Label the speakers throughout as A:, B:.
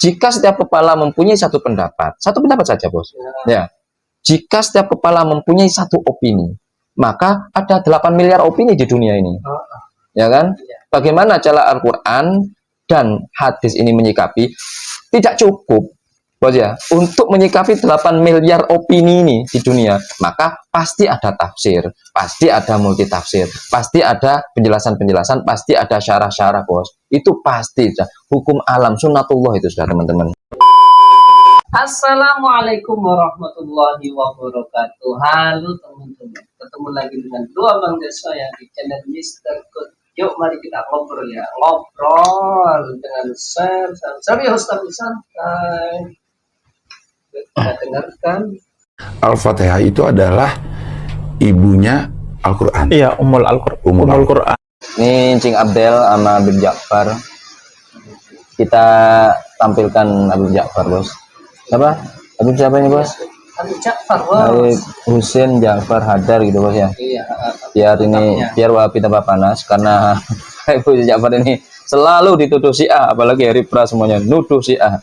A: Jika setiap kepala mempunyai satu pendapat saja, bos. Ya. Jika setiap kepala mempunyai satu opini, maka ada 8 miliar opini di dunia ini. Ya kan? Bagaimana cara Al-Quran dan hadis ini menyikapi? Tidak cukup, bos ya, untuk menyikapi 8 miliar opini ini di dunia. Maka pasti ada tafsir, pasti ada multitafsir, pasti ada penjelasan-penjelasan, pasti ada syarah-syarah, bos. Itu pasti, hukum alam, sunnatullah itu sudah, teman-teman.
B: Assalamualaikum warahmatullahi wabarakatuh. Halo teman-teman, ketemu lagi dengan dua Bang Deso yang di channel Mr. Good. Yuk mari kita ngobrol ya, ngobrol dengan serius tapi santai. Kita dengarkan.
C: Al-Fatihah itu adalah ibunya Al-Quran.
D: Iya, Ummul Quran.
A: Ini Cing Abdel sama Habib Ja'far. Kita tampilkan Habib Ja'far, bos. Siapa? Habib siapa ini, bos?
B: Habib Ja'far,
A: Habib Husin Ja'far Hadar gitu, bos ya.
B: Iya.
A: Biar Wahabi tambah panas karena Habib Ja'far ini selalu dituduh Syiah, apalagi Hari Pra semuanya nuduh Syiah.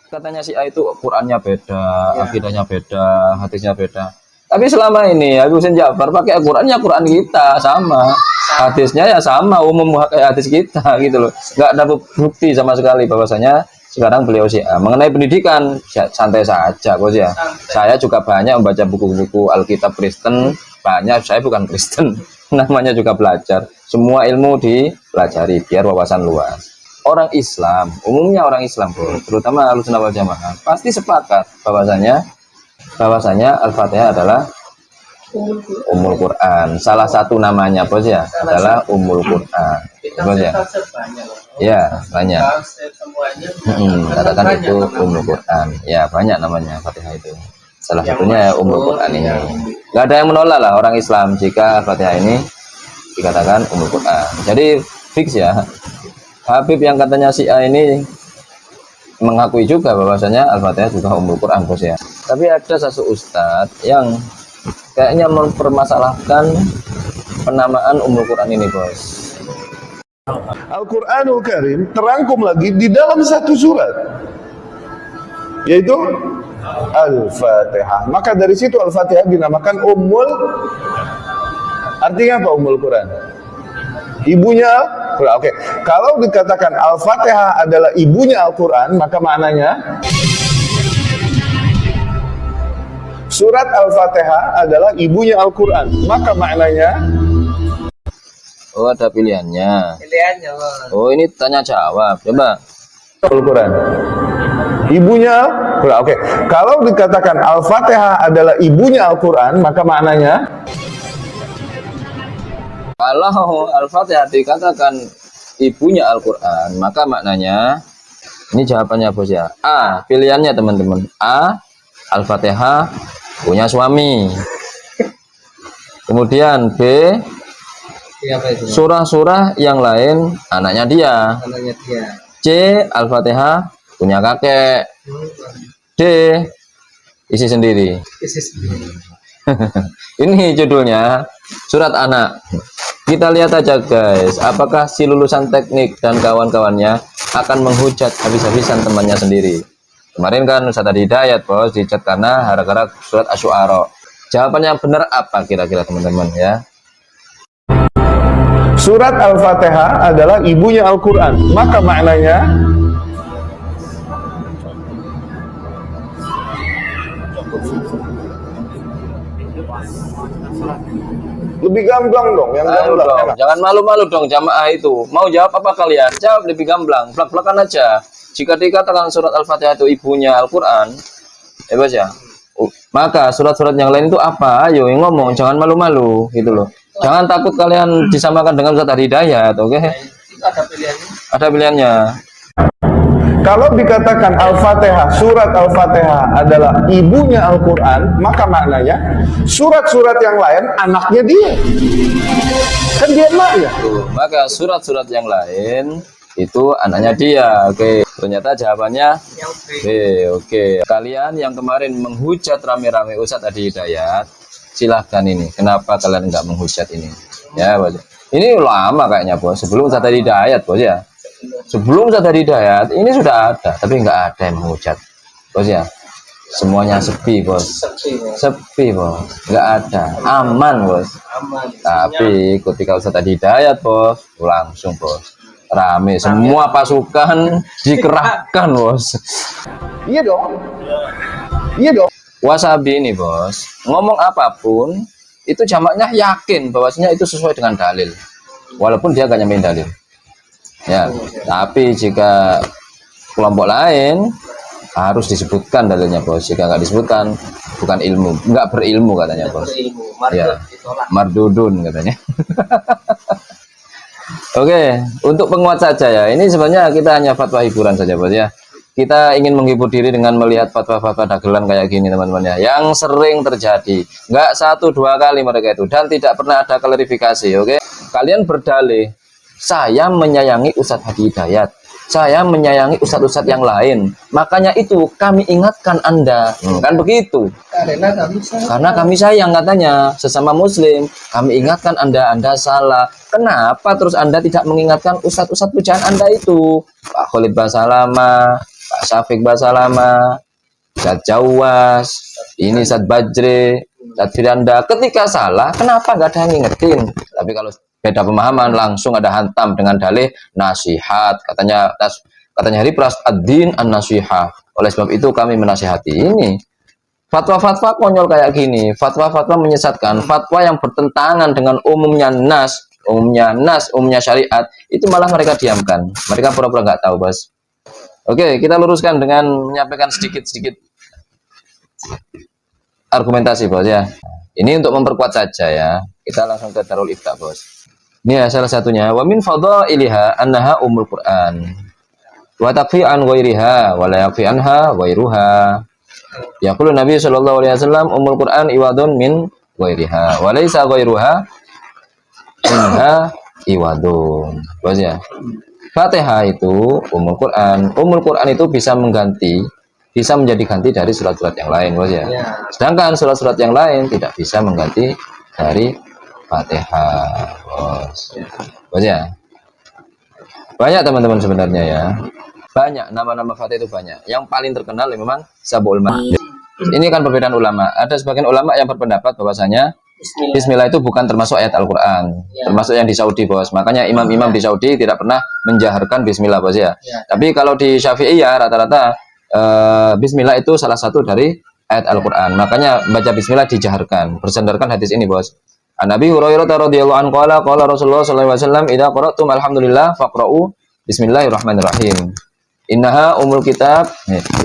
A: Katanya Syiah itu Qurannya beda, akidahnya beda, hadisnya beda. Tapi selama ini Habib Husin Ja'far pakai Qurannya Quran kita sama. Hadisnya ya sama, umum kayak hadis kita gitu loh. Nggak ada bukti sama sekali bahwasanya sekarang beliau Syiah. Mengenai pendidikan santai saja, bos ya. Saya juga banyak membaca buku-buku Alkitab Kristen, banyak. Saya bukan Kristen, namanya juga belajar. Semua ilmu dipelajari biar wawasan luas. Orang Islam, umumnya orang Islam, bos, terutama Ahlussunnah wal Jamaah, pasti sepakat bahwasanya Al-Fatihah adalah Ummul Quran. Salah satu namanya, bos ya, adalah Ummul Quran, bos ya. Ya, banyak. Katakan itu Ummul Quran. Ya, banyak namanya Fatihah itu. Salah satunya Ummul Quran ini. Gak ada yang menolak lah orang Islam jika Fatihah ini dikatakan Ummul Quran. Jadi fix ya. Habib yang katanya Syiah ini mengakui juga bahwasanya Al-Fatihah juga Ummul Quran, bos ya. Tapi ada satu ustadz yang kayaknya mempermasalahkan penamaan Ummul Quran ini, bos.
C: Al-Quranul Karim terangkum lagi di dalam satu surat, yaitu Al-Fatihah. Maka dari situ Al-Fatihah dinamakan Ummul. Artinya apa Ummul Quran? Ibunya Al-Quran. Oke. Kalau dikatakan Al-Fatihah adalah ibunya Al-Quran, maka maknanya surat Al-Fatihah adalah ibunya Al-Quran. Maka maknanya,
A: oh, ada pilihannya.
B: Bos.
A: Oh, ini tanya jawab. Coba.
C: Al-Quran. Ibunya Al-Quran. Oke. Kalau dikatakan Al-Fatihah adalah ibunya Al-Quran, maka maknanya,
A: kalau Al-Fatihah dikatakan ibunya Al-Quran, maka maknanya, ini jawabannya, bos ya. A, pilihannya teman-teman. A, Al-Fatihah punya suami. Kemudian B, surah-surah yang lain anaknya dia. C, Al-Fatihah punya kakek. D, isi sendiri. Ini judulnya surat anak. Kita lihat aja, guys, apakah si lulusan teknik dan kawan-kawannya akan menghujat habis-habisan temannya sendiri. Kemarin kan Ustaz Hidayat, bos, dicat karena gara-gara surat Asy-Syu'ara. Jawaban yang benar apa kira-kira, teman-teman ya?
C: surat Al-Fatihah adalah ibunya Al-Quran. Maka maknanya, lebih gamblang dong, yang gamblang.
A: Dong. Jangan malu-malu dong jamaah itu. Mau jawab apa kalian? Jawab lebih gamblang, plak-plakan aja. Jika dikatakan surat Al-Fatihah itu ibunya Al-Quran, ya bos ya, maka surat-surat yang lain itu apa? Ayo yang ngomong, jangan malu-malu gitu loh. Jangan takut kalian disamakan dengan Ustaz Hidayat, oke?
B: Ada pilihannya.
A: Ada pilihannya.
C: Kalau dikatakan Al-Fatihah, surat Al-Fatihah adalah ibunya Al-Quran, maka maknanya surat-surat yang lain anaknya dia. Kan dia emaknya.
A: Maka surat-surat yang lain itu anaknya dia. Oke, ternyata jawabannya B. Oke, kalian yang kemarin menghujat rame-rame Ustaz Hidayat, silahkan ini. Kenapa kalian nggak menghujat ini? Ya, bos. Ini lama kayaknya, bos. Sebelum Ustaz Hidayat, bos ya. Sebelum Ustadz Hidayat ini sudah ada, tapi nggak ada yang menghujat, bos ya. Semuanya sepi bos, sepi bos, nggak ada, aman bos.
B: Aman.
A: Tapi ketika Ustadz Hidayat bos, langsung bos, rame, semua pasukan dikerahkan bos.
C: Iya dong. Iya dong.
A: Wasabi ini bos, ngomong apapun itu jamaknya yakin bahwasanya itu sesuai dengan dalil, walaupun dia gak nyamain dalil. Ya, tapi jika kelompok lain harus disebutkan dalilnya bos. Jika nggak disebutkan bukan ilmu, nggak berilmu katanya bos. Ya, mardudun katanya. Oke, untuk penguat saja ya. Ini sebenarnya kita hanya fatwa hiburan saja bos ya. Kita ingin menghibur diri dengan melihat fatwa-fatwa dagelan kayak gini teman-teman ya, yang sering terjadi. Nggak 1-2 kali mereka itu, dan tidak pernah ada klarifikasi. Oke, kalian berdalih, saya menyayangi Ustadz Hadi Hidayat, saya menyayangi ustadz-ustadz yang lain, makanya itu kami ingatkan Anda. Kan begitu. Karena kami sayang katanya sesama muslim, kami ingatkan Anda salah. Kenapa terus Anda tidak mengingatkan ustadz-ustadz pujaan Anda itu? Pak Khalid Basalama, Pak Syafiq Basalama, Ustadz Jawas, ini Ustadz Bajre, Ustadz Firanda. Ketika salah, kenapa nggak ada yang ngingetin? Tapi kalau beda pemahaman, langsung ada hantam dengan dalih nasihat. Katanya Hari Pras ad-din an-nasihah. Oleh sebab itu kami menasihati. Ini fatwa-fatwa konyol kayak gini, fatwa-fatwa menyesatkan, fatwa yang bertentangan dengan umumnya syariat, itu malah mereka diamkan. Mereka pura-pura nggak tahu bos. Oke, kita luruskan dengan menyampaikan sedikit-sedikit argumentasi bos ya. Ini untuk memperkuat saja ya. Kita langsung ke Darul Ifta bos. Ini ya salah satunya. Wa min fadhailiha annaha umul Qur'an. Wa takfi an ghairiha wa la yakfi anha ghairuha. Yaqulu Nabi sallallahu alaihi wasallam umul Qur'an iwadun min ghairiha wa laisa ghairuha minha iwadun. Bos ya. Fatihah itu umul Quran. Umul Quran itu bisa menjadi ganti dari surat-surat yang lain, bos ya. Sedangkan surat-surat yang lain tidak bisa mengganti dari Fatihah, bos. Bos ya. Banyak teman-teman sebenarnya ya. Banyak nama-nama Fatihah itu banyak. Yang paling terkenal memang Sab'ul Masani. Ini kan perbedaan ulama. Ada sebagian ulama yang berpendapat bahwasanya Bismillah itu bukan termasuk ayat Al-Quran, termasuk yang di Saudi bos. Makanya imam-imam di Saudi tidak pernah menjaharkan Bismillah bos ya. Tapi kalau di Syafi'iyah rata-rata Bismillah itu salah satu dari ayat Al-Quran. Makanya baca Bismillah dijaharkan. Bersandarkan hadis ini bos. Nabi Hurairah radhiyallahu anhu qala Rasulullah sallallahu alaihi wasallam idza qara'tum alhamdulillah faqra'u bismillahirrahmanirrahim. Innaha umul kitab,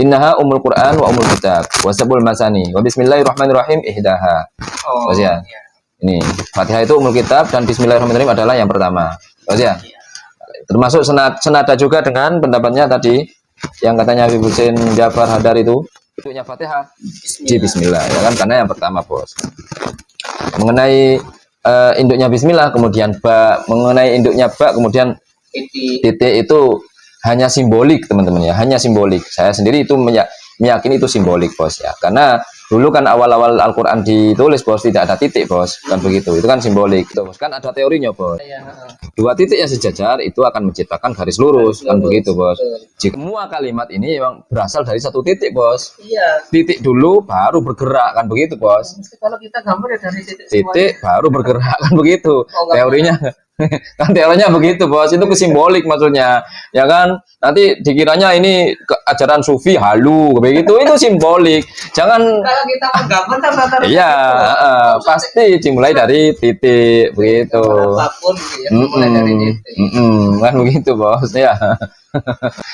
A: innaha umul Quran wa umul kitab, wa sabul masani, wa bismillahirrahmanirrahim ihdaha. Bos ya. Ini Fatihah itu umul kitab dan bismillahirrahmanirrahim adalah yang pertama. Bos ya. Termasuk senada juga dengan pendapatnya tadi yang katanya Habib Husin Jafar Hadar itu bentuknya Fatihah di bismillah ya kan, karena yang pertama bos. Mengenai induknya bismillah kemudian ba, mengenai induknya ba kemudian titik itu hanya simbolik teman-teman ya, hanya simbolik. Saya sendiri itu meyakini itu simbolik bos ya, karena dulu kan awal-awal Al-Quran ditulis bos tidak ada titik bos, kan begitu, itu kan simbolik bos, kan ada teorinya bos. Dua titik yang sejajar itu akan menciptakan garis lurus, kan begitu bos. Jika semua kalimat ini memang berasal dari satu titik bos, titik dulu baru bergerak, kan begitu bos.
B: Kalau kita gambar ya dari
A: titik baru bergerak, kan begitu teorinya. Kan teorinya begitu bos, itu simbolik maksudnya ya kan, nanti dikiranya ini ajaran sufi halu begitu, itu simbolik. Jangan
B: kalau kita menggambar kan rata-rata
A: iya pasti dimulai dari titik begitu.
B: Apapun ya, dimulai dari titik.
A: Kan begitu bos ya.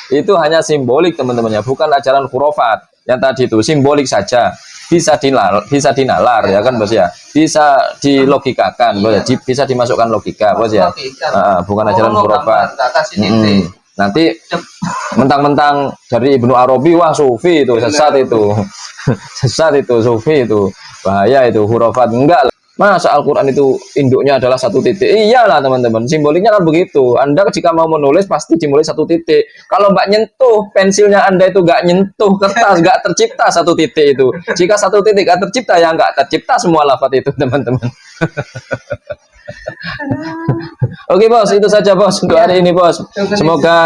A: Itu hanya simbolik teman-teman ya, bukan ajaran khurafat yang tadi itu, simbolik saja. Bisa dinalar ya kan bos ya, bisa dilogikakan bos ya, bisa dimasukkan logika bos ya, bukan ajaran khurafat. Nanti mentang-mentang dari Ibnu Arabi wah sufi itu, sesat itu sesat itu, sufi itu bahaya, itu khurafat. Enggak lah, masa Al-Quran itu induknya adalah satu titik? Iyalah teman-teman, simboliknya kan begitu. Anda jika mau menulis pasti dimulai satu titik. Kalau mbak nyentuh pensilnya Anda itu nggak nyentuh kertas, nggak tercipta satu titik itu. Jika satu titik nggak tercipta ya nggak tercipta semua lafaz itu teman-teman. Oke bos, itu saja bos untuk hari ini bos. Semoga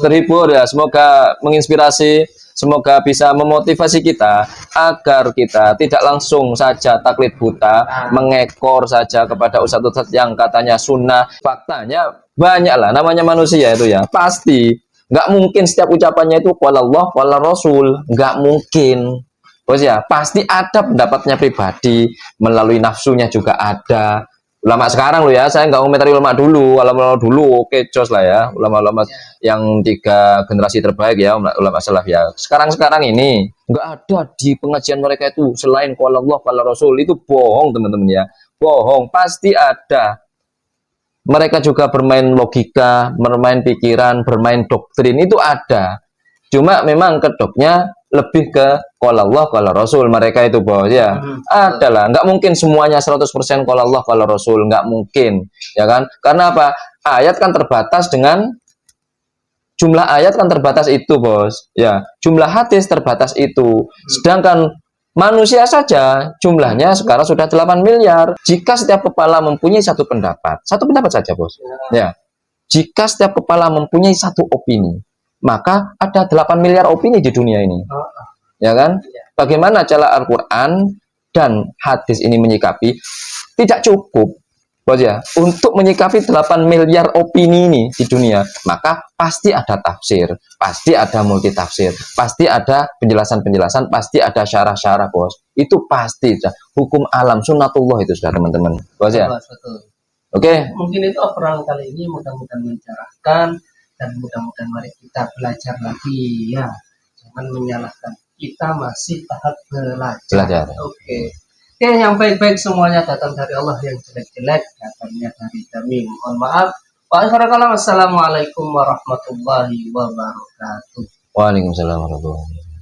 A: terhibur ya, semoga menginspirasi, semoga bisa memotivasi kita agar kita tidak langsung saja taklid buta, mengekor saja kepada ustadz-ustadz yang katanya sunnah. Faktanya banyak lah, namanya manusia itu ya, pasti nggak mungkin setiap ucapannya itu qala Allah, qala Rasul, nggak mungkin. Bos ya, pasti ada pendapatnya pribadi, melalui nafsunya juga ada. Ulama sekarang lo ya, saya nggak komentari ulama dulu. Ulama dulu oke jos lah ya, ulama-ulama yang 3 generasi terbaik ya, ulama salaf ya. Sekarang ini nggak ada di pengajian mereka itu selain qala Allah, qala Rasul. Itu bohong teman-teman ya, bohong. Pasti ada. Mereka juga bermain logika, bermain pikiran, bermain doktrin, itu ada. Cuma memang kedoknya lebih ke qala Allah, qala Rasul mereka itu bos ya. Adalah, nggak mungkin semuanya 100% qala Allah, qala Rasul, nggak mungkin, ya kan? Karena apa? Ayat kan terbatas dengan jumlah ayat kan terbatas itu bos, ya. Jumlah hadis terbatas itu. Sedangkan manusia saja jumlahnya sekarang sudah 8 miliar. Jika setiap kepala mempunyai satu pendapat saja bos, ya. Jika setiap kepala mempunyai satu opini, maka ada 8 miliar opini di dunia ini, ya kan? Bagaimana cara Al-Quran dan hadis ini menyikapi? Tidak cukup, bos ya, untuk menyikapi 8 miliar opini ini di dunia. Maka pasti ada tafsir, pasti ada multi tafsir, pasti ada penjelasan-penjelasan, pasti ada syarah-syarah bos. Itu pasti, hukum alam sunnatullah itu sudah teman-teman, bos ya.
B: Betul.
A: Oke.
B: Mungkin itu obrolan kali ini mudah-mudahan mencerahkan. Dan mudah-mudahan mari kita belajar lagi ya, jangan menyalahkan, kita masih tahap belajar. Oke, yang baik-baik semuanya datang dari Allah, yang jelek-jelek datangnya dari kami, mohon maaf. Wassalamualaikum warahmatullahi wabarakatuh.
A: Waalaikumsalam warahmatullahi wabarakatuh.